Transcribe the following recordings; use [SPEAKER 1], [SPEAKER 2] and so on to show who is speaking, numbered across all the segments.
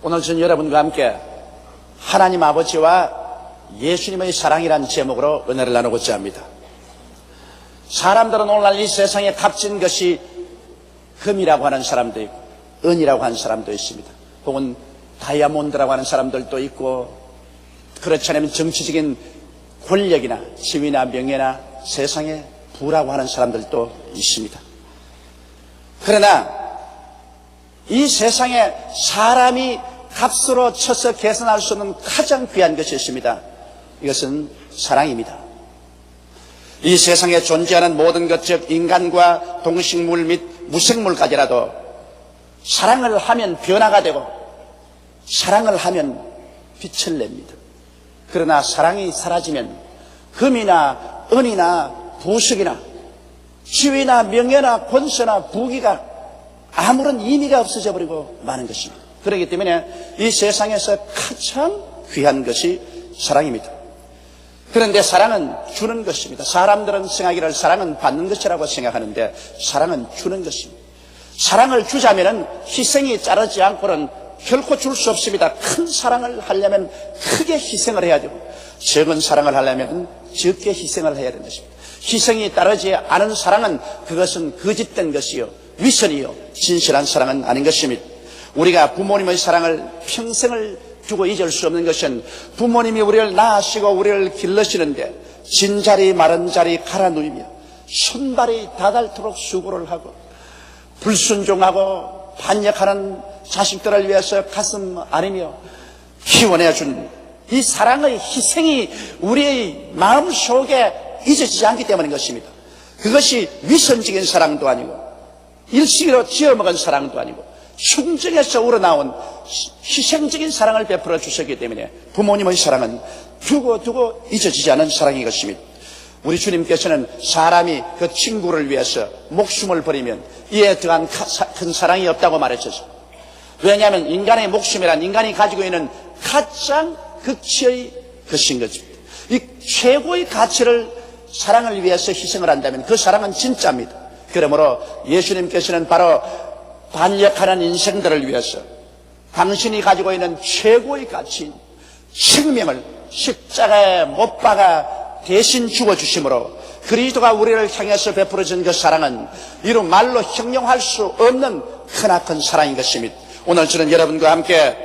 [SPEAKER 1] 오늘 저는 여러분과 함께 하나님 아버지와 예수님의 사랑이라는 제목으로 은혜를 나누고자 합니다. 사람들은 오늘날 이 세상에 값진 것이 금이라고 하는 사람도 있고 은이라고 하는 사람도 있습니다. 혹은 다이아몬드라고 하는 사람들도 있고, 그렇지 않으면 정치적인 권력이나 지위나 명예나 세상의 부라고 하는 사람들도 있습니다. 그러나 이 세상에 사람이 값으로 쳐서 계산할 수 없는 가장 귀한 것이 있습니다. 이것은 사랑입니다. 이 세상에 존재하는 모든 것, 즉 인간과 동식물 및 무생물까지라도 사랑을 하면 변화가 되고 사랑을 하면 빛을 냅니다. 그러나 사랑이 사라지면 금이나 은이나 보석이나 지위나 명예나 권세나 부귀가 아무런 의미가 없어져 버리고 마는 것입니다. 그렇기 때문에 이 세상에서 가장 귀한 것이 사랑입니다. 그런데 사랑은 주는 것입니다. 사람들은 생각하기를 사랑은 받는 것이라고 생각하는데 사랑은 주는 것입니다. 사랑을 주자면은 희생이 자르지 않고는 결코 줄 수 없습니다. 큰 사랑을 하려면 크게 희생을 해야 되고, 적은 사랑을 하려면 적게 희생을 해야 되는 것입니다. 희생이 따르지 않은 사랑은 그것은 거짓된 것이요 위선이요 진실한 사랑은 아닌 것입니다. 우리가 부모님의 사랑을 평생을 두고 잊을 수 없는 것은 부모님이 우리를 낳으시고 우리를 길러시는데 진자리 마른 자리 갈아 누이며 손발이 닿을토록 수고를 하고 불순종하고 반역하는 자식들을 위해서 가슴 아리며 키워내준 이 사랑의 희생이 우리의 마음속에 잊어지지 않기 때문인 것입니다. 그것이 위선적인 사랑도 아니고 일시로 지어먹은 사랑도 아니고 충정에서 우러나온 희생적인 사랑을 베풀어 주셨기 때문에 부모님의 사랑은 두고 잊어지지 않은 사랑인 것입니다. 우리 주님께서는 사람이 그 친구를 위해서 목숨을 버리면 이에 더한 큰 사랑이 없다고 말하셨습니다. 왜냐하면 인간의 목숨이란 인간이 가지고 있는 가장 극치의 것인 것입니다. 이 최고의 가치를 사랑을 위해서 희생을 한다면 그 사랑은 진짜입니다. 그러므로 예수님께서는 바로 반역하는 인생들을 위해서 당신이 가지고 있는 최고의 가치인 생명을 십자가에 못 박아 대신 죽어주심으로 그리스도가 우리를 향해서 베풀어진 그 사랑은 이루 말로 형용할 수 없는 크나큰 사랑인 것입니다. 오늘 저는 여러분과 함께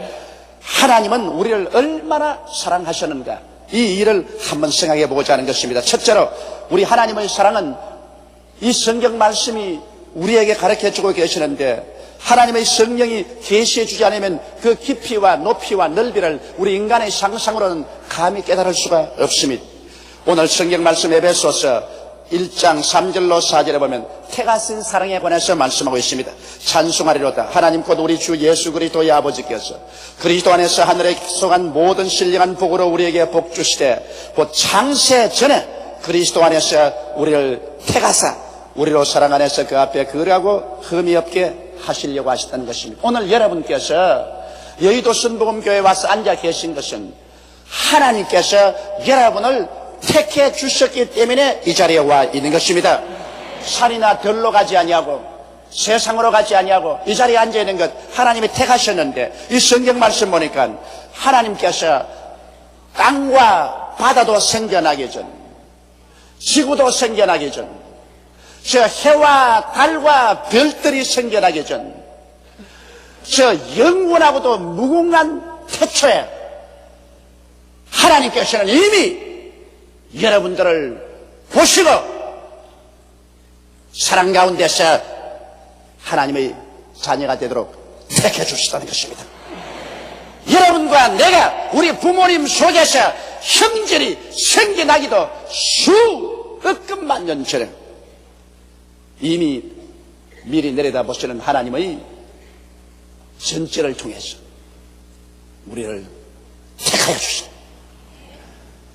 [SPEAKER 1] 하나님은 우리를 얼마나 사랑하셨는가 이 일을 한번 생각해 보고자 하는 것입니다. 첫째로 우리 하나님의 사랑은 이 성경 말씀이 우리에게 가르쳐주고 계시는데 하나님의 성령이 계시해 주지 않으면 그 깊이와 높이와 넓이를 우리 인간의 상상으로는 감히 깨달을 수가 없습니다. 오늘 성경 말씀 에베소서 1장 3절로 4절에 보면 태가 쓴 사랑에 관해서 말씀하고 있습니다. 찬송하리로다. 하나님 곧 우리 주 예수 그리스도의 아버지께서 그리스도 안에서 하늘에 속한 모든 신령한 복으로 우리에게 복 주시되 곧 창세 전에 그리스도 안에서 우리를 태가사 우리로 사랑 안에서 그 앞에 거룩하고 흠이 없게 하시려고 하셨다는 것입니다. 오늘 여러분께서 여의도 순복음교회에 와서 앉아 계신 것은 하나님께서 여러분을 택해 주셨기 때문에 이 자리에 와 있는 것입니다. 산이나 들로 가지 아니하고 세상으로 가지 아니하고 이 자리에 앉아 있는 것 하나님이 택하셨는데 이 성경 말씀 보니까 하나님께서 땅과 바다도 생겨나기 전 지구도 생겨나기 전 저 해와 달과 별들이 생겨나기 전 저 영원하고도 무궁한 태초에 하나님께서는 이미 여러분들을 보시고 사랑 가운데서 하나님의 자녀가 되도록 택해 주시다는 것입니다. 여러분과 내가 우리 부모님 속에서 형제리 생겨나기도 수억금만 년 전에 이미 미리 내려다보시는 하나님의 전체를 통해서 우리를 택하여 주시다.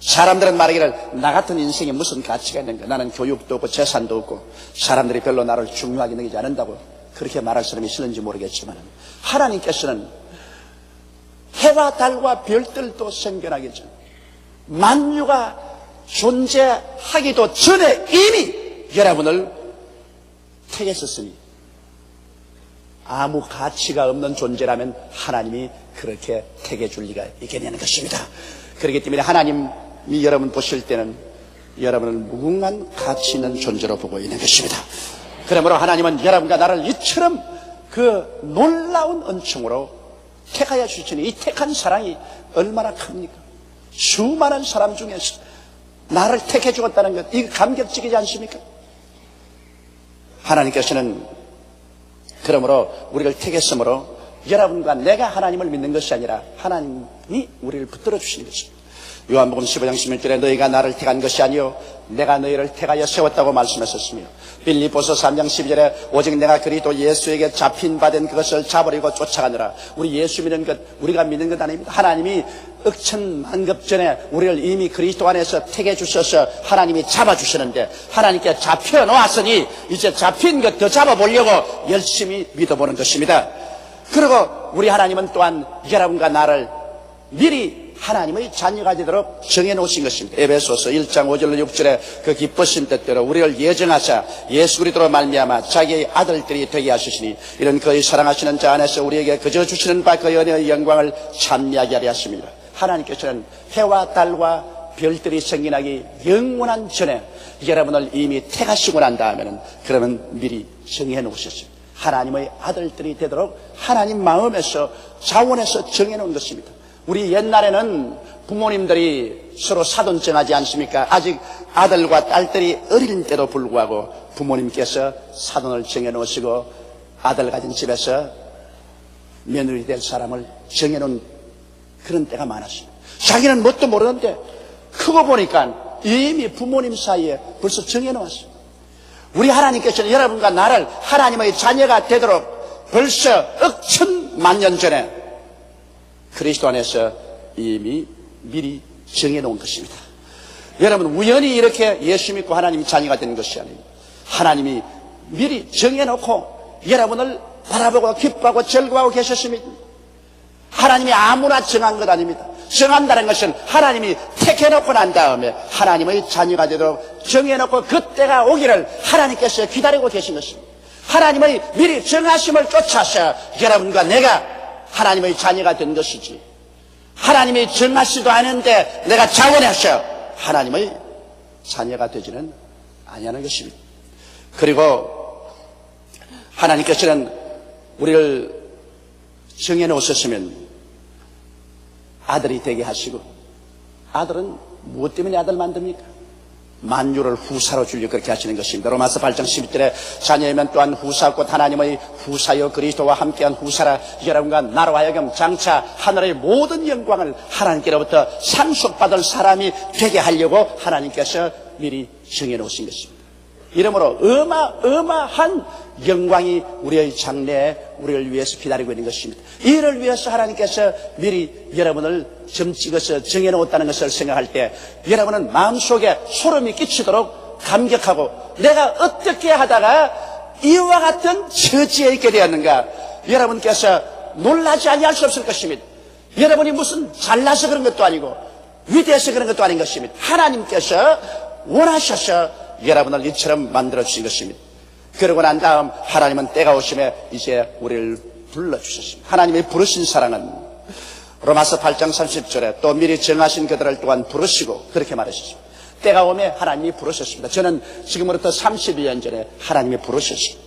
[SPEAKER 1] 사람들은 말하기를 나 같은 인생에 무슨 가치가 있는가, 나는 교육도 없고 재산도 없고 사람들이 별로 나를 중요하게 여기지 않는다고 그렇게 말할 사람이 있을는지 모르겠지만 하나님께서는 해와 달과 별들도 생겨나기 전 만유가 존재하기도 전에 이미 여러분을 택했었으니 아무 가치가 없는 존재라면 하나님이 그렇게 택해 줄 리가 있게 되는 것입니다. 그렇기 때문에 하나님이 여러분 보실 때는 여러분을 무궁한 가치 있는 존재로 보고 있는 것입니다. 그러므로 하나님은 여러분과 나를 이처럼 그 놀라운 은총으로 택하여 주시니 이 택한 사랑이 얼마나 큽니까? 수많은 사람 중에서 나를 택해 주었다는 것, 이거 감격적이지 않습니까? 하나님께서는 그러므로 우리를 택했으므로 여러분과 내가 하나님을 믿는 것이 아니라 하나님이 우리를 붙들어 주시는 것입니다. 요한복음 15장 16절에 너희가 나를 택한 것이 아니요 내가 너희를 택하여 세웠다고 말씀하셨으며, 빌립보서 3장 12절에 오직 내가 그리스도 예수에게 잡힌 바 된 그것을 잡으려고 쫓아가느라. 우리 예수 믿는 것, 우리가 믿는 것 아닙니다. 하나님이 억천만급 전에 우리를 이미 그리스도 안에서 택해 주셔서 하나님이 잡아주시는데, 하나님께 잡혀 놓았으니 이제 잡힌 것 더 잡아보려고 열심히 믿어보는 것입니다. 그리고 우리 하나님은 또한 여러분과 나를 미리 하나님의 자녀가 되도록 정해놓으신 것입니다. 에베소서 1장 5절로 6절에 그 기쁘신 뜻대로 우리를 예정하사 예수 그리스도로 말미암아 자기의 아들들이 되게 하시니 이런 그의 사랑하시는 자 안에서 우리에게 그저 주시는 바 그 은혜의 영광을 찬미하게 하려 하십니다. 하나님께서는 해와 달과 별들이 생겨나기 영원한 전에 여러분을 이미 택하시고 난 다음에는 그러면 미리 정해놓으셨습니다. 하나님의 아들들이 되도록 하나님 마음에서 자원에서 정해놓은 것입니다. 우리 옛날에는 부모님들이 서로 사돈 정하지 않습니까? 아직 아들과 딸들이 어릴 때도 불구하고 부모님께서 사돈을 정해놓으시고 아들 가진 집에서 며느리 될 사람을 정해놓은 그런 때가 많았습니다. 자기는 뭣도 모르는데 크고 보니까 이미 부모님 사이에 벌써 정해놓았어요. 우리 하나님께서는 여러분과 나를 하나님의 자녀가 되도록 벌써 억천만 년 전에 그리스도 안에서 이미 미리 정해놓은 것입니다. 여러분 우연히 이렇게 예수 믿고 하나님이 자녀가 된 것이 아닙니다. 하나님이 미리 정해놓고 여러분을 바라보고 기뻐하고 즐거워하고 계셨습니다. 하나님이 아무나 정한 것 아닙니다. 정한다는 것은 하나님이 택해놓고 난 다음에 하나님의 자녀가 되도록 정해놓고 그때가 오기를 하나님께서 기다리고 계신 것입니다. 하나님의 미리 정하심을 쫓아서 여러분과 내가 하나님의 자녀가 된 것이지, 하나님이 정하지도 않은데 내가 자원해서 하나님의 자녀가 되지는 아니하는 것입니다. 그리고 하나님께서는 우리를 정해놓으셨으면 아들이 되게 하시고, 아들은 무엇 때문에 아들 만듭니까? 만유를 후사로 주려 그렇게 하시는 것입니다. 로마서 8장 12절에 자녀이면 또한 후사 곧 하나님의 후사여 그리스도와 함께한 후사라. 여러분과 나로 하여금 장차 하늘의 모든 영광을 하나님께로부터 상속받을 사람이 되게 하려고 하나님께서 미리 정해놓으신 것입니다. 이러므로 어마어마한 영광이 우리의 장래에 우리를 위해서 기다리고 있는 것입니다. 이를 위해서 하나님께서 미리 여러분을 점 찍어서 정해놓았다는 것을 생각할 때 여러분은 마음속에 소름이 끼치도록 감격하고, 내가 어떻게 하다가 이와 같은 처지에 있게 되었는가, 여러분께서 놀라지 아니할 수 없을 것입니다. 여러분이 무슨 잘나서 그런 것도 아니고 위대해서 그런 것도 아닌 것입니다. 하나님께서 원하셔서 여러분을 이처럼 만들어주신 것입니다. 그러고 난 다음 하나님은 때가 오심에 이제 우리를 불러주셨습니다. 하나님이 부르신 사랑은 로마서 8장 30절에 또 미리 정하신 그들을 또한 부르시고 그렇게 말하셨습니다. 때가 오면 하나님이 부르셨습니다. 저는 지금으로부터 32년 전에 하나님이 부르셨습니다.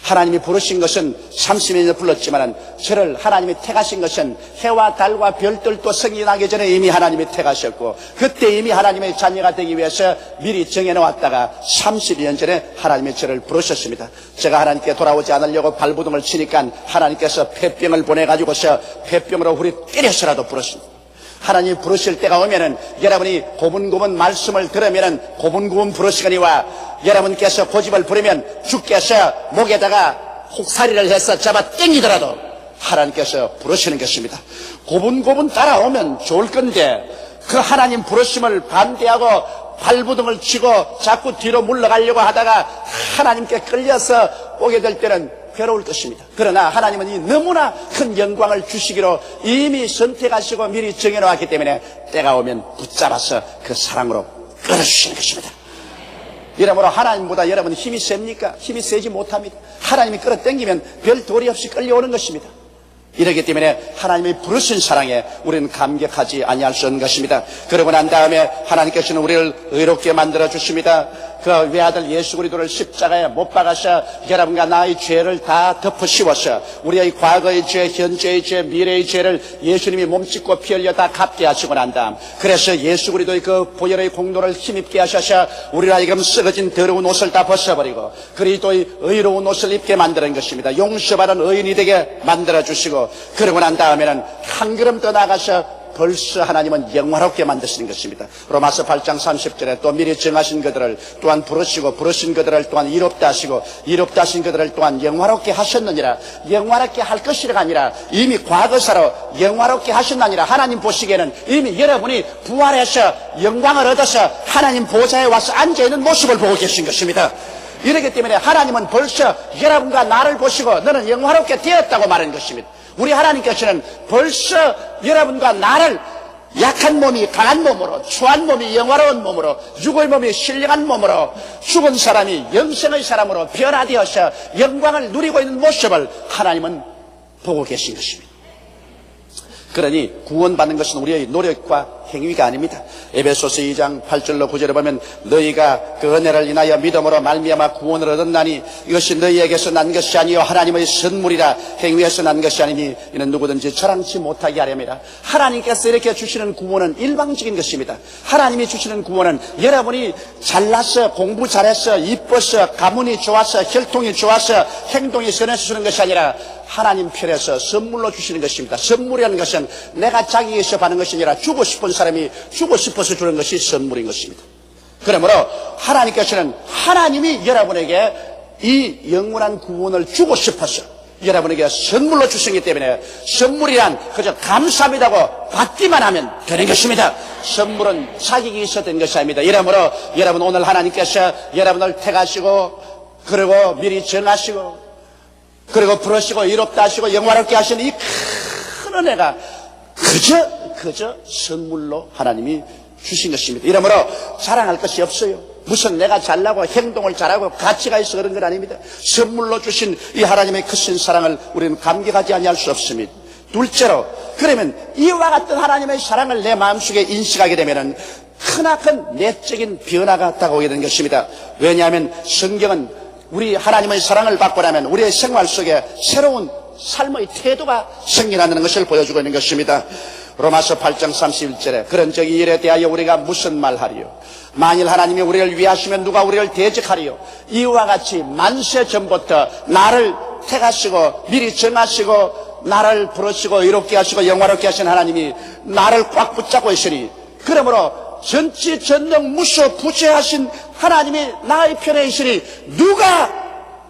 [SPEAKER 1] 하나님이 부르신 것은 30년을 불렀지만 저를 하나님이 택하신 것은 해와 달과 별들도 생겨나기 전에 이미 하나님이 택하셨고, 그때 이미 하나님의 자녀가 되기 위해서 미리 정해놓았다가 32년 전에 하나님이 저를 부르셨습니다. 제가 하나님께 돌아오지 않으려고 발부둥을 치니까 하나님께서 폐병을 보내가지고서 폐병으로 우리 때려서라도 부르십니다. 하나님이 부르실 때가 오면은 여러분이 고분고분 말씀을 들으면은 고분고분 부르시거니와 여러분께서 고집을 부리면 주께서 목에다가 혹사리를 해서 잡아 땡기더라도 하나님께서 부르시는 것입니다. 고분고분 따라오면 좋을 건데 그 하나님 부르심을 반대하고 발부둥을 치고 자꾸 뒤로 물러가려고 하다가 하나님께 끌려서 오게 될 때는 괴로울 것입니다. 그러나 하나님은 이 너무나 큰 영광을 주시기로 이미 선택하시고 미리 정해놓았기 때문에 때가 오면 붙잡아서 그 사랑으로 끌어주시는 것입니다. 이러므로 하나님보다 여러분 힘이 셉니까? 힘이 세지 못합니다. 하나님이 끌어당기면 별 도리 없이 끌려오는 것입니다. 이렇기 때문에 하나님이 부르신 사랑에 우리는 감격하지 아니할 수 없는 것입니다. 그러고 난 다음에 하나님께서는 우리를 의롭게 만들어 주십니다. 그 외아들 예수 그리스도를 십자가에 못 박아서 여러분과 나의 죄를 다 덮어 씌워서 우리의 과거의 죄, 현재의 죄, 미래의 죄를 예수님이 몸짓고 피 흘려 다 갚게 하시고 난 다음, 그래서 예수 그리스도의 그 보혈의 공로를 힘입게 하셔서 우리가 지금 썩어진 더러운 옷을 다 벗어버리고 그리스도의 의로운 옷을 입게 만드는 것입니다. 용서받은 의인이 되게 만들어 주시고, 그러고 난 다음에는 한 걸음 더 나가서 벌써 하나님은 영화롭게 만드시는 것입니다. 로마서 8장 30절에 또 미리 정하신 그들을 또한 부르시고 부르신 그들을 또한 이롭다 하시고 이롭다 하신 그들을 또한 영화롭게 하셨느니라. 영화롭게 할 것이라가 아니라 이미 과거사로 영화롭게 하셨느니라. 하나님 보시기에는 이미 여러분이 부활해서 영광을 얻어서 하나님 보좌에 와서 앉아있는 모습을 보고 계신 것입니다. 이렇기 때문에 하나님은 벌써 여러분과 나를 보시고 너는 영화롭게 되었다고 말하는 것입니다. 우리 하나님께서는 벌써 여러분과 나를 약한 몸이 강한 몸으로, 추한 몸이 영화로운 몸으로, 죽을 몸이 신령한 몸으로, 죽은 사람이 영생의 사람으로 변화되어서 영광을 누리고 있는 모습을 하나님은 보고 계신 것입니다. 그러니 구원받는 것은 우리의 노력과 행위가 아닙니다. 에베소서 2장 8절로 9절에 보면 너희가 그 은혜를 인하여 믿음으로 말미암아 구원을 얻었나니 이것이 너희에게서 난 것이 아니요 하나님의 선물이라. 행위에서 난 것이 아니니 이는 누구든지 자랑치 못하게 하렵니다. 하나님께서 이렇게 주시는 구원은 일방적인 것입니다. 하나님이 주시는 구원은 여러분이 잘나서 공부 잘해서 이뻐서 가문이 좋아서 혈통이 좋아서 행동이 선해서 주는 것이 아니라 하나님 편에서 선물로 주시는 것입니다. 선물이라는 것은 내가 자기에서 받는 것이 아니라 주고 싶은 사람이 주고 싶어서 주는 것이 선물인 것입니다. 그러므로 하나님께서는 하나님이 여러분에게 이 영원한 구원을 주고 싶어서 여러분에게 선물로 주시기 때문에 선물이란 그저 감사합니다고 받기만 하면 되는 것입니다. 선물은 자격이 있어야 되는 것이 아닙니다. 이러므로 여러분 오늘 하나님께서 여러분을 택하시고 그리고 미리 정하시고 그리고 부르시고 이롭다 하시고 영화롭게 하시는 이 큰 은혜가 그저 선물로 하나님이 주신 것입니다. 이러므로 자랑할 것이 없어요. 무슨 내가 잘나고 행동을 잘하고 가치가 있어 그런 건 아닙니다. 선물로 주신 이 하나님의 크신 사랑을 우리는 감격하지 아니할 수 없습니다. 둘째로, 그러면 이와 같은 하나님의 사랑을 내 마음속에 인식하게 되면은 크나큰 내적인 변화가 다가오게 되는 것입니다. 왜냐하면 성경은 우리 하나님의 사랑을 받고 나면 우리의 생활 속에 새로운 삶의 태도가 생겨나는 것을 보여주고 있는 것입니다. 로마서 8장 31절에 그런 적이 일에 대하여 우리가 무슨 말하리요? 만일 하나님이 우리를 위하시면 누가 우리를 대적하리요? 이와 같이 만세 전부터 나를 택하시고 미리 정하시고 나를 부르시고 이롭게 하시고 영화롭게 하신 하나님이 나를 꽉 붙잡고 있으니, 그러므로 전지 전능 무소 부재하신 하나님이 나의 편에 있으니 누가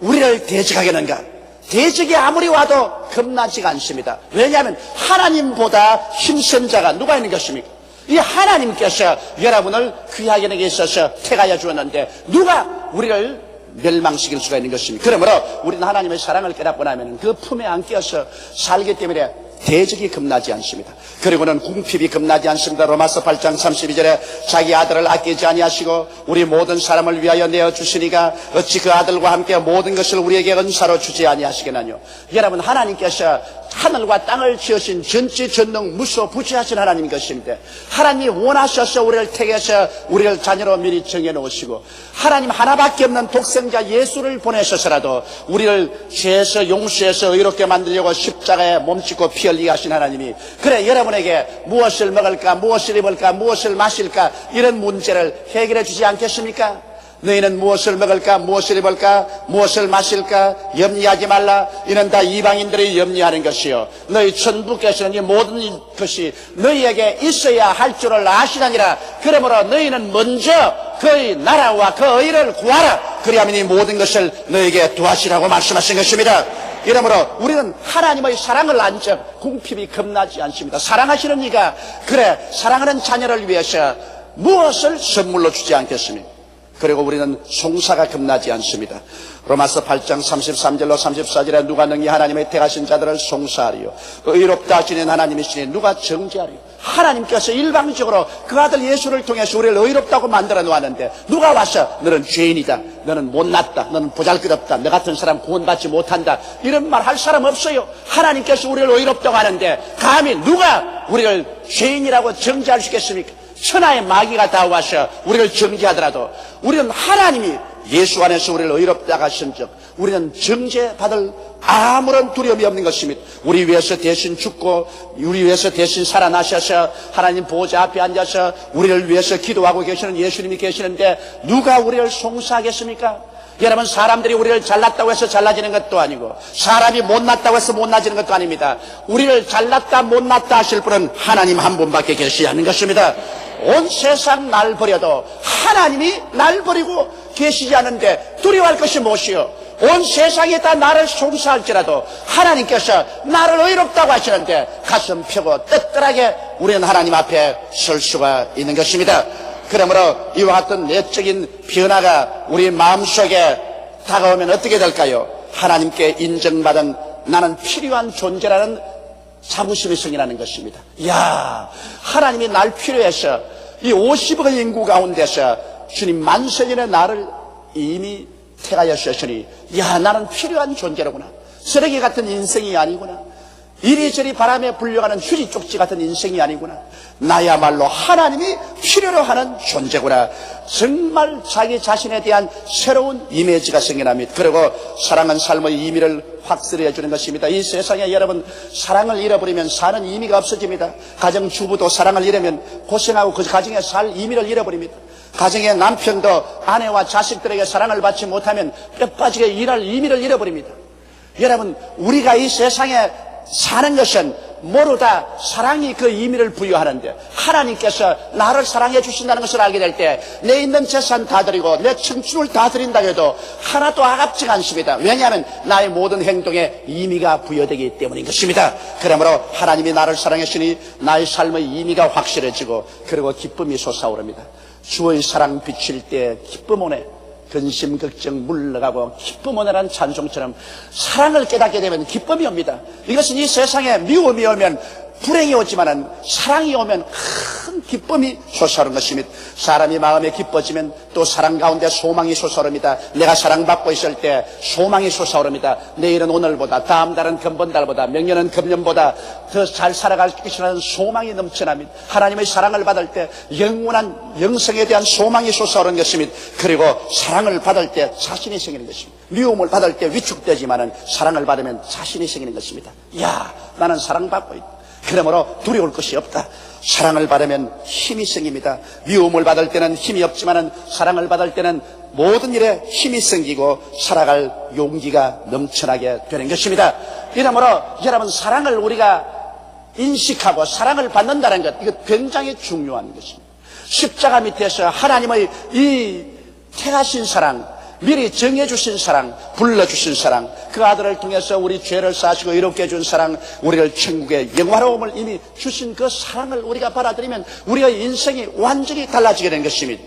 [SPEAKER 1] 우리를 대적하겠는가? 대적이 아무리 와도 겁나지가 않습니다. 왜냐하면 하나님보다 힘센 자가 누가 있는 것입니까? 이 하나님께서 여러분을 귀하게 내게 있어서 택하여 주었는데 누가 우리를 멸망시킬 수가 있는 것입니다. 그러므로 우리는 하나님의 사랑을 깨닫고 나면 그 품에 안겨서 살기 때문에 대적이 겁나지 않습니다. 그리고는 궁핍이 겁나지 않습니다. 로마서 8장 32절에 자기 아들을 아끼지 아니하시고 우리 모든 사람을 위하여 내어주시니가 어찌 그 아들과 함께 모든 것을 우리에게 은사로 주지 아니하시겠나요? 여러분, 하나님께서 하늘과 땅을 지으신 전지전능 무소부지하신 하나님인 것인데 하나님이 원하셔서 우리를 택해서 우리를 자녀로 미리 정해놓으시고 하나님 하나밖에 없는 독생자 예수를 보내셔서라도 우리를 죄에서 용서해서 의롭게 만들려고 십자가에 몸짓고 피 흘리게 하신 하나님이, 그래 여러분에게 무엇을 먹을까 무엇을 입을까 무엇을 마실까 이런 문제를 해결해 주지 않겠습니까? 너희는 무엇을 먹을까 무엇을 입을까 무엇을 마실까 염려하지 말라. 이는 다 이방인들이 염려하는 것이요 너희 천부께서는 이 모든 것이 너희에게 있어야 할 줄을 아시나니라. 그러므로 너희는 먼저 그의 나라와 그 의를 구하라. 그리하면 이 모든 것을 너희에게 도하시라고 말씀하신 것입니다. 이러므로 우리는 하나님의 사랑을 안적 궁핍이 겁나지 않습니다. 사랑하시는 이가 그래 사랑하는 자녀를 위해서 무엇을 선물로 주지 않겠습니까? 그리고 우리는 송사가 겁나지 않습니다. 로마서 8장 33절로 34절에 누가 능히 하나님의 택하신 자들을 송사하리요? 의롭다 하시는 하나님이시니 누가 정죄하리요? 하나님께서 일방적으로 그 아들 예수를 통해서 우리를 의롭다고 만들어 놓았는데 누가 와서 너는 죄인이다 너는 못났다, 너는 보잘것없다, 너 같은 사람 구원받지 못한다, 이런 말 할 사람 없어요. 하나님께서 우리를 의롭다고 하는데 감히 누가 우리를 죄인이라고 정죄할 수 있겠습니까? 천하의 마귀가 다 와서 우리를 정죄하더라도 우리는 하나님이 예수 안에서 우리를 의롭다고 하신즉 우리는 정죄받을 아무런 두려움이 없는 것입니다. 우리 위해서 대신 죽고 우리 위해서 대신 살아나셔서 하나님 보좌 앞에 앉아서 우리를 위해서 기도하고 계시는 예수님이 계시는데 누가 우리를 송사하겠습니까? 여러분, 사람들이 우리를 잘났다고 해서 잘나지는 것도 아니고 사람이 못났다고 해서 못나지는 것도 아닙니다. 우리를 잘났다 못났다 하실 분은 하나님 한 분밖에 계시지 않는 것입니다. 온 세상 날 버려도 하나님이 날 버리고 계시지 않은데 두려워할 것이 무엇이요? 온 세상이 다 나를 송사할지라도 하나님께서 나를 의롭다고 하시는데 가슴 펴고 떳떳하게 우리는 하나님 앞에 설 수가 있는 것입니다. 그러므로 이와 같은 내적인 변화가 우리 마음속에 다가오면 어떻게 될까요? 하나님께 인정받은 나는 필요한 존재라는 자부심이 생기는 것입니다. 이야, 하나님이 날 필요해서 이 50억의 인구 가운데서 주님 만세 전에 나를 이미 택하여 주셨으니 야, 나는 필요한 존재로구나. 쓰레기 같은 인생이 아니구나. 이리저리 바람에 불려가는 휴지 쪽지 같은 인생이 아니구나. 나야말로 하나님이 필요로 하는 존재구나. 정말 자기 자신에 대한 새로운 이미지가 생겨납니다. 그리고 사랑은 삶의 의미를 확실히 해주는 것입니다. 이 세상에 여러분, 사랑을 잃어버리면 사는 의미가 없어집니다. 가정주부도 사랑을 잃으면 고생하고 그 가정에 살 의미를 잃어버립니다. 가정의 남편도 아내와 자식들에게 사랑을 받지 못하면 뼈빠지게 일할 의미를 잃어버립니다. 여러분, 우리가 이 세상에 사는 것은 모르다 사랑이 그 의미를 부여하는데 하나님께서 나를 사랑해 주신다는 것을 알게 될 때 내 있는 재산 다 드리고 내 청춘을 다 드린다고 해도 하나도 아깝지가 않습니다. 왜냐하면 나의 모든 행동에 의미가 부여되기 때문인 것입니다. 그러므로 하나님이 나를 사랑했으니 나의 삶의 의미가 확실해지고 그리고 기쁨이 솟아오릅니다. 주의 사랑 비칠 때 기쁨 오네. 근심 걱정 물러가고 기쁨 오네라는 찬송처럼 사랑을 깨닫게 되면 기쁨이 옵니다. 이것은 이 세상에 미움이 오면 불행이 오지만은 사랑이 오면 큰 기쁨이 솟아오르는 것입니다. 사람이 마음에 기뻐지면 또 사랑 가운데 소망이 솟아오릅니다. 내가 사랑받고 있을 때 소망이 솟아오릅니다. 내일은 오늘보다, 다음 달은 금번달보다, 명년은 금년보다 더 잘 살아갈 것이라는 소망이 넘쳐납니다. 하나님의 사랑을 받을 때 영원한 영생에 대한 소망이 솟아오르는 것입니다. 그리고 사랑을 받을 때 자신이 생기는 것입니다. 미움을 받을 때 위축되지만은 사랑을 받으면 자신이 생기는 것입니다. 야, 나는 사랑받고 있다. 그러므로 두려울 것이 없다. 사랑을 받으면 힘이 생깁니다. 미움을 받을 때는 힘이 없지만은 사랑을 받을 때는 모든 일에 힘이 생기고 살아갈 용기가 넘쳐나게 되는 것입니다. 이러므로 여러분, 사랑을 우리가 인식하고 사랑을 받는다는 것, 이거 굉장히 중요한 것입니다. 십자가 밑에서 하나님의 이 택하신 사랑, 미리 정해주신 사랑, 불러주신 사랑, 그 아들을 통해서 우리 죄를 사시고 이롭게 해준 사랑, 우리를 천국의 영화로움을 이미 주신 그 사랑을 우리가 받아들이면 우리의 인생이 완전히 달라지게 된 것입니다.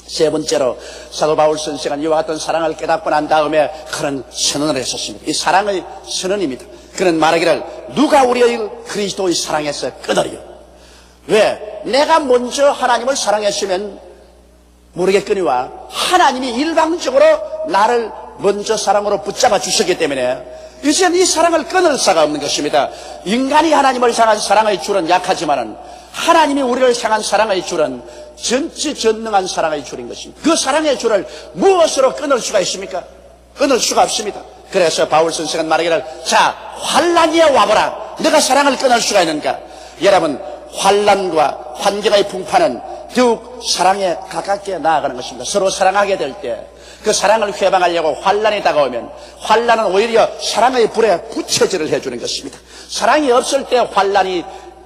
[SPEAKER 1] 세 번째로 사도 바울 선생은 이와 같은 사랑을 깨닫고 난 다음에 그런 선언을 했었습니다. 이 사랑의 선언입니다. 그는 말하기를 누가 우리의 그리스도의 사랑에서 끊으리요. 왜? 내가 먼저 하나님을 사랑했으면 모르겠거니와 하나님이 일방적으로 나를 먼저 사랑으로 붙잡아 주셨기 때문에 이제는 이 사랑을 끊을 수가 없는 것입니다. 인간이 하나님을 향한 사랑의 줄은 약하지만은 하나님이 우리를 향한 사랑의 줄은 전지전능한 사랑의 줄인 것입니다. 그 사랑의 줄을 무엇으로 끊을 수가 있습니까? 끊을 수가 없습니다. 그래서 바울 선생은 말하기를 자, 환난이여 와보라. 내가 사랑을 끊을 수가 있는가? 여러분, 환난과 환경의 풍파는 더욱 사랑에 가깝게 나아가는 것입니다. 서로 사랑하게 될 때 그 사랑을 회방하려고 환난이 다가오면 환난은 오히려 사랑의 불에 부채질을 해주는 것입니다. 사랑이 없을 때 환난이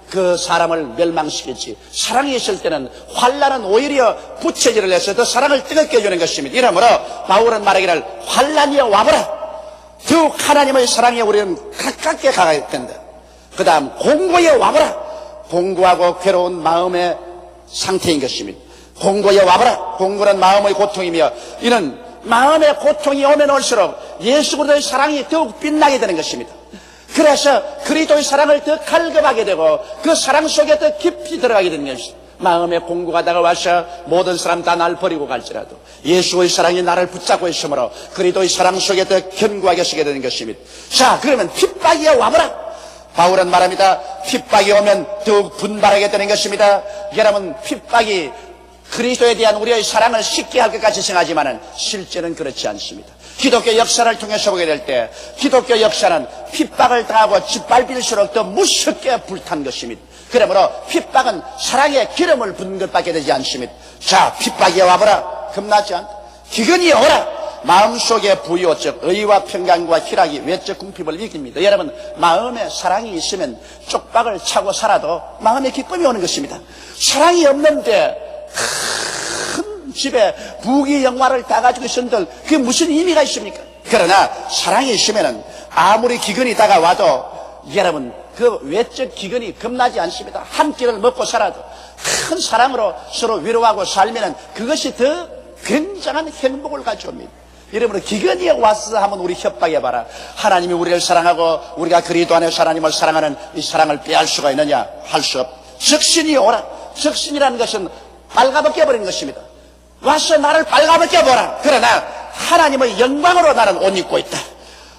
[SPEAKER 1] 그 사람을 멸망시키지, 사랑이 있을 때는 환난은 오히려 부채질을 해서 더 사랑을 뜨겁게 해주는 것입니다. 이러므로 바울은 말하기를 환난이여 와보라. 더욱 하나님의 사랑에 우리는 가깝게 가야 된다. 그 다음 공고에 와보라. 공고하고 괴로운 마음의 상태인 것입니다. 공고에 와보라. 공고는 마음의 고통이며 이는 마음의 고통이 오면 올수록 예수 그리스도의 사랑이 더욱 빛나게 되는 것입니다. 그래서 그리스도의 사랑을 더 갈급하게 되고 그 사랑 속에 더 깊이 들어가게 되는 것입니다. 마음의 공고가 다가와서 모든 사람 다 날 버리고 갈지라도 예수의 사랑이 나를 붙잡고 있으므로 그리스도의 사랑 속에 더 견고하게 서게 되는 것입니다. 자, 그러면 핍박이 와보라. 바울은 말합니다. 핍박이 오면 더욱 분발하게 되는 것입니다. 여러분, 핍박이 그리스도에 대한 우리의 사랑을 식게 할 것 같이 생각하지만 실제는 그렇지 않습니다. 기독교 역사를 통해서 보게 될 때 기독교 역사는 핍박을 당하고 짓밟힐수록 더 무섭게 불탄 것입니다. 그러므로 핍박은 사랑의 기름을 붓는 것밖에 되지 않습니다. 자, 핍박이 와보라. 겁나지 않다. 기근이 오라. 마음속에 부요 즉 의와 평강과 희락이 외적 궁핍을 이깁니다. 여러분, 마음에 사랑이 있으면 쪽박을 차고 살아도 마음에 기쁨이 오는 것입니다. 사랑이 없는데 큰 집에 부귀 영화를 따가지고 있은들 그게 무슨 의미가 있습니까? 그러나 사랑이 있으면 아무리 기근이 다가와도 여러분 그 외적 기근이 겁나지 않습니다. 한 끼를 먹고 살아도 큰 사랑으로 서로 위로하고 살면 그것이 더 굉장한 행복을 가져옵니다. 여러분, 기근이 왔어 하면 우리 협박해봐라. 하나님이 우리를 사랑하고 우리가 그리스도 안에서 하나님을 사랑하는 이 사랑을 빼앗을 수가 있느냐? 할 수 없다. 적신이 오라. 적신이라는 것은 빨가벗겨버린 것입니다. 와서 나를 빨가벗겨보라. 그러나 하나님의 영광으로 나는 옷 입고 있다.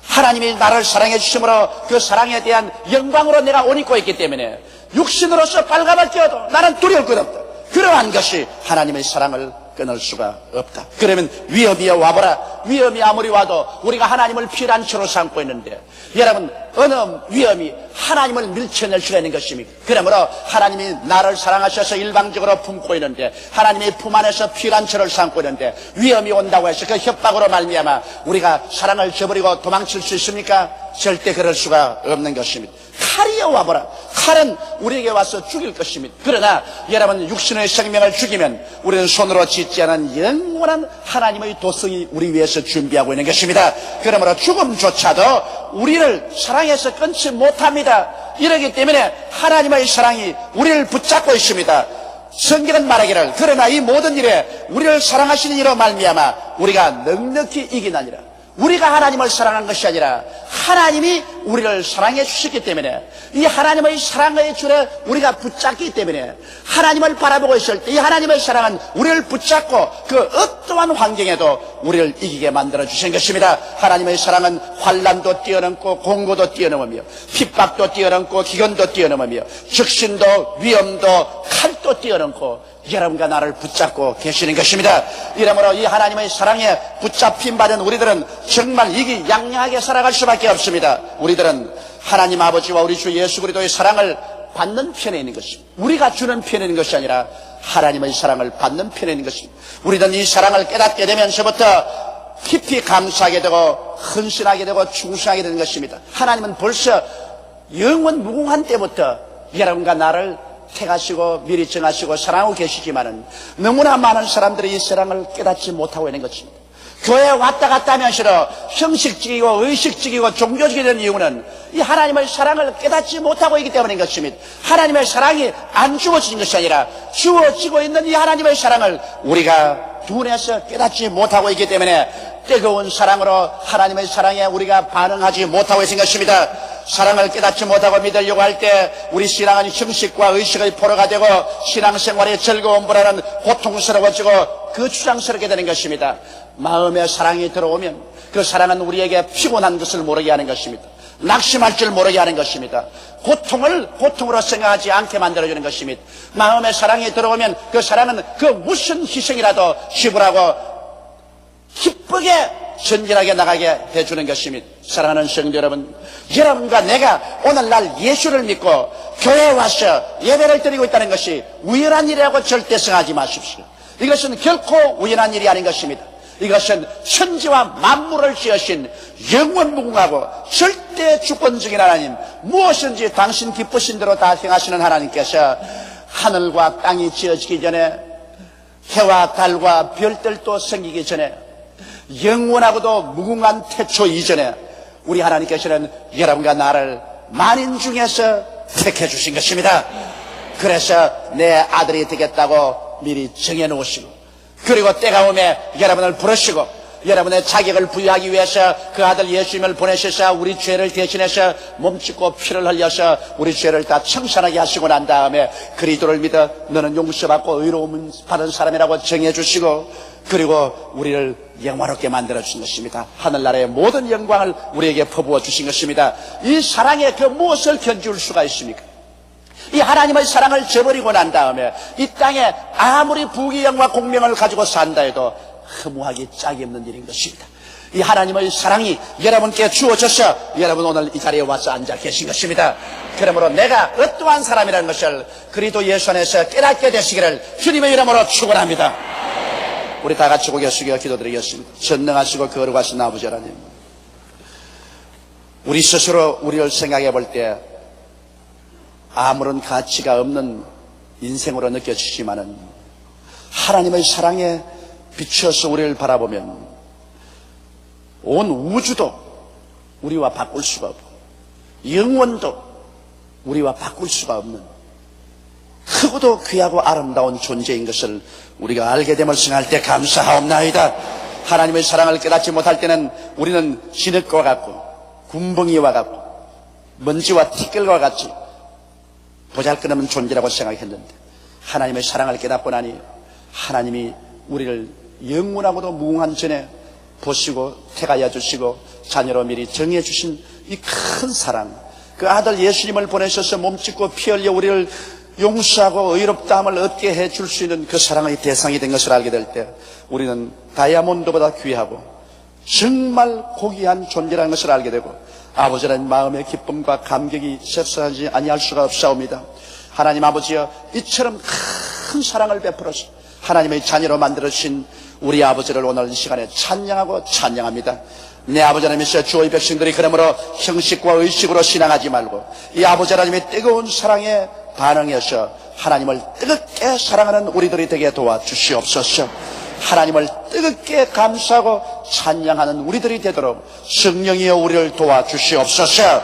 [SPEAKER 1] 하나님이 나를 사랑해 주심으로 그 사랑에 대한 영광으로 내가 옷 입고 있기 때문에 육신으로서 빨가벗겨도 나는 두려울 것 없다. 그러한 것이 하나님의 사랑을 끊을 수가 없다. 그러면 위험이 와보라. 위험이 아무리 와도 우리가 하나님을 피난처로 삼고 있는데 여러분, 어느 위험이 하나님을 밀쳐낼 수가 있는 것입니까? 그러므로 하나님이 나를 사랑하셔서 일방적으로 품고 있는데 하나님의 품 안에서 피난처를 삼고 있는데 위험이 온다고 해서 그 협박으로 말미암아 우리가 사랑을 저버리고 도망칠 수 있습니까? 절대 그럴 수가 없는 것입니다. 칼이 와보라. 칼은 우리에게 와서 죽일 것입니다. 그러나 여러분, 육신의 생명을 죽이면 우리는 손으로 짓지 않은 영원한 하나님의 도성이 우리 위해서 준비하고 있는 것입니다. 그러므로 죽음조차도 우리를 사랑해서 끊지 못합니다. 이러기 때문에 하나님의 사랑이 우리를 붙잡고 있습니다. 성경은 말하기를 그러나 이 모든 일에 우리를 사랑하시는 이로 말미암아 우리가 넉넉히 이기나니라. 우리가 하나님을 사랑한 것이 아니라 하나님이 우리를 사랑해 주셨기 때문에 이 하나님의 사랑의 줄에 우리가 붙잡기 때문에 하나님을 바라보고 있을 때 이 하나님의 사랑은 우리를 붙잡고 그 어떠한 환경에도 우리를 이기게 만들어 주신 것입니다. 하나님의 사랑은 환난도 뛰어넘고 공고도 뛰어넘으며 핍박도 뛰어넘고 기근도 뛰어넘으며 적신도 위험도 칼도 뛰어넘고 여러분과 나를 붙잡고 계시는 것입니다. 이러므로 이 하나님의 사랑에 붙잡힌 받은 우리들은 정말 이기양양하게 살아갈 수밖에 없습니다. 우리들은 하나님 아버지와 우리 주 예수 그리스도의 사랑을 받는 편에 있는 것입니다. 우리가 주는 편에 있는 것이 아니라 하나님의 사랑을 받는 편에 있는 것입니다. 우리는 이 사랑을 깨닫게 되면서부터 깊이 감사하게 되고 헌신하게 되고 충성하게 되는 것입니다. 하나님은 벌써 영원 무궁한 때부터 여러분과 나를 택하시고 미리 정하시고 사랑하고 계시지만은 너무나 많은 사람들이 이 사랑을 깨닫지 못하고 있는 것입니다. 교회에 왔다 갔다 하면서도 형식적이고 의식적이고 종교적이 된 이유는 이 하나님의 사랑을 깨닫지 못하고 있기 때문인 것입니다. 하나님의 사랑이 안 주어지는 것이 아니라 주어지고 있는 이 하나님의 사랑을 우리가 눈에서 깨닫지 못하고 있기 때문에 뜨거운 사랑으로 하나님의 사랑에 우리가 반응하지 못하고 있는 것입니다. 사랑을 깨닫지 못하고 믿으려고 할 때 우리 신앙은 형식과 의식의 포로가 되고 신앙생활의 즐거움보다는 고통스러워지고 거추장스럽게 되는 것입니다. 마음에 사랑이 들어오면 그 사랑은 우리에게 피곤한 것을 모르게 하는 것입니다. 낙심할 줄 모르게 하는 것입니다. 고통을 고통으로 생각하지 않게 만들어주는 것입니다. 마음에 사랑이 들어오면 그 사랑은 그 무슨 희생이라도 지불하고 기쁘게 전진하게 나가게 해주는 것입니다. 사랑하는 성도 여러분, 여러분과 내가 오늘날 예수를 믿고 교회에 와서 예배를 드리고 있다는 것이 우연한 일이라고 절대 생각하지 마십시오. 이것은 결코 우연한 일이 아닌 것입니다. 이것은 천지와 만물을 지으신 영원무궁하고 절대 주권적인 하나님, 무엇인지 당신 기쁘신 대로 다 행하시는 하나님께서 하늘과 땅이 지어지기 전에 해와 달과 별들도 생기기 전에 영원하고도 무궁한 태초 이전에 우리 하나님께서는 여러분과 나를 만인 중에서 택해 주신 것입니다. 그래서 내 아들이 되겠다고 미리 정해 놓으시고 그리고 때가 오면 여러분을 부르시고 여러분의 자격을 부여하기 위해서 그 아들 예수님을 보내셔서 우리 죄를 대신해서 몸짓고 피를 흘려서 우리 죄를 다 청산하게 하시고 난 다음에 그리스도를 믿어 너는 용서받고 의로움 받은 사람이라고 정해 주시고 그리고 우리를 영화롭게 만들어 주신 것입니다. 하늘나라의 모든 영광을 우리에게 퍼부어 주신 것입니다. 이 사랑에 그 무엇을 견줄 수가 있습니까? 이 하나님의 사랑을 저버리고 난 다음에 이 땅에 아무리 부귀영화 공명을 가지고 산다 해도 허무하기 짝이 없는 일인 것입니다. 이 하나님의 사랑이 여러분께 주어져서 여러분 오늘 이 자리에 와서 앉아 계신 것입니다. 그러므로 내가 어떠한 사람이라는 것을 그리스도 예수 안에서 깨닫게 되시기를 주님의 이름으로 축원합니다. 우리 다 같이 고개 숙여 기도드리겠습니다. 전능하시고 거룩하신 아버지 하나님, 우리 스스로 우리를 생각해 볼 때 아무런 가치가 없는 인생으로 느껴지지만은 하나님의 사랑에 비추어서 우리를 바라보면 온 우주도 우리와 바꿀 수가 없고 영원도 우리와 바꿀 수가 없는 크고도 귀하고 아름다운 존재인 것을 우리가 알게 됨을 생각할 때 감사하옵나이다. 하나님의 사랑을 깨닫지 못할 때는 우리는 진흙과 같고 군벙이와 같고 먼지와 티끌과 같이 보잘것없는 존재라고 생각했는데 하나님의 사랑을 깨닫고 나니 하나님이 우리를 영원하고도 무궁한 전에 보시고 택하여 주시고 자녀로 미리 정해 주신 이 큰 사랑, 그 아들 예수님을 보내셔서 몸짓고 피 흘려 우리를 용서하고 의롭다함을 얻게 해줄 수 있는 그 사랑의 대상이 된 것을 알게 될 때 우리는 다이아몬드보다 귀하고 정말 고귀한 존재라는 것을 알게 되고 아버지라는 마음의 기쁨과 감격이 셉싸하지 아니할 수가 없사옵니다. 하나님 아버지여, 이처럼 큰 사랑을 베풀어서 하나님의 자녀로 만들어주신 우리 아버지를 오늘 이 시간에 찬양하고 찬양합니다. 내 아버지 하나님이시여, 주의 백성들이 그러므로 형식과 의식으로 신앙하지 말고 이 아버지 하나님의 뜨거운 사랑에 반응해서 하나님을 뜨겁게 사랑하는 우리들이 되게 도와주시옵소서. 하나님을 뜨겁게 감사하고 찬양하는 우리들이 되도록 성령이여 우리를 도와주시옵소서.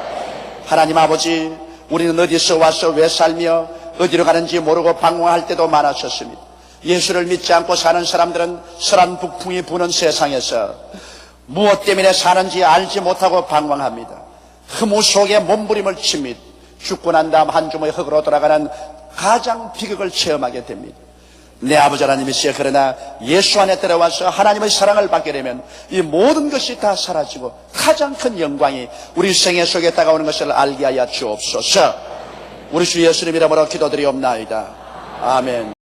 [SPEAKER 1] 하나님 아버지, 우리는 어디서 와서 왜 살며 어디로 가는지 모르고 방황할 때도 많았었습니다. 예수를 믿지 않고 사는 사람들은 서란 북풍이 부는 세상에서 무엇 때문에 사는지 알지 못하고 방황합니다. 허무 속에 몸부림을 칩니다. 죽고 난 다음 한 주머니 흙으로 돌아가는 가장 비극을 체험하게 됩니다. 내 아버지 하나님이시여, 그러나 예수 안에 들어와서 하나님의 사랑을 받게 되면 이 모든 것이 다 사라지고 가장 큰 영광이 우리 생애 속에 다가오는 것을 알게 하여 주옵소서. 우리 주 예수님 이름으로 기도드리옵나이다. 아멘.